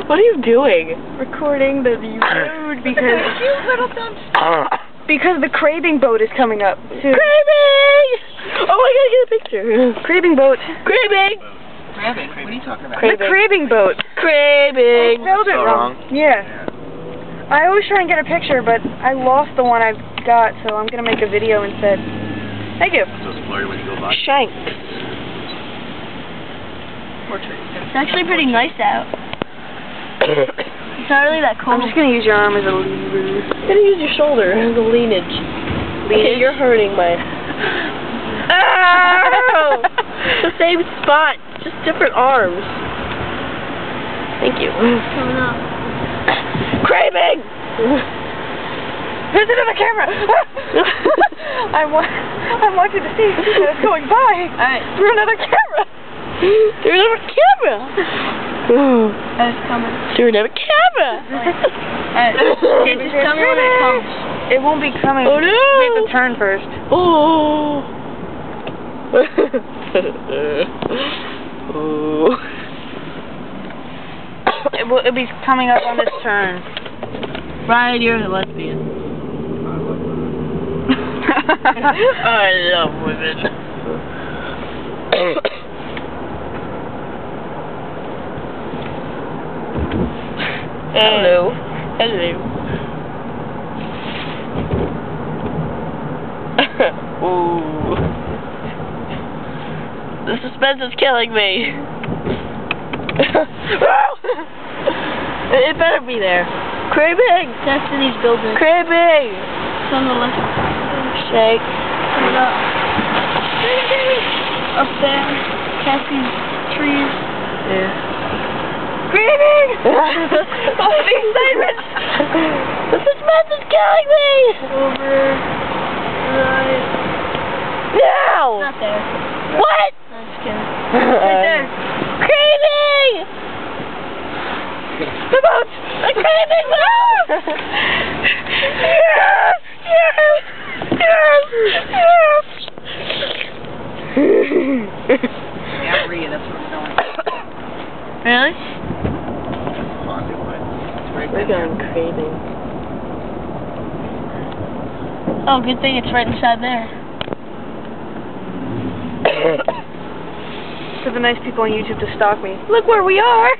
What are you doing? Recording the road because the craving boat is coming up soon. Craving! Oh, I gotta get a picture. Craving boat. Craving! Craving? What are you talking about? The craving boat. Craving! I spelled it wrong. Yeah. I always try and get a picture, but I lost the one I've got, so I'm gonna make a video instead. Thank you. So it's blurry when you go by. Shanks. It's actually pretty nice out. It's not really that cold. I'm just gonna use your arm as a lever. I'm gonna use your shoulder as a leanage. Okay, you're hurting my... Ow! The same spot, just different arms. Thank you. Coming up. Craving! There's another camera! I want you to see that it's going by. Alright. Through another camera! Through another camera! It's coming. Through another camera! Alright. Okay, just tell me when it comes. It won't be coming. Oh no! We have to turn first. Oh! Oh. It'll be coming up on this turn. Right, you're a lesbian. I love women. Hello. Hello. Ooh. The suspense is killing me. It better be there. Craving! That's in these buildings. Craving! It's on the left. Shake. Put it up. Up there. Can't see trees. Yeah. Craving! Oh, the excitement! The suspense is killing me! Over. Right. Now! Not there. What? No, I'm just kidding. Right there. Craving! The boat! The craving boat! Yes! Yes! Yes! Yes! Yeah, Rhea, that's where we're going. Really? It's right We're there. going craving. Oh, good thing it's right inside there. For the nice people on YouTube to stalk me. Look where we are!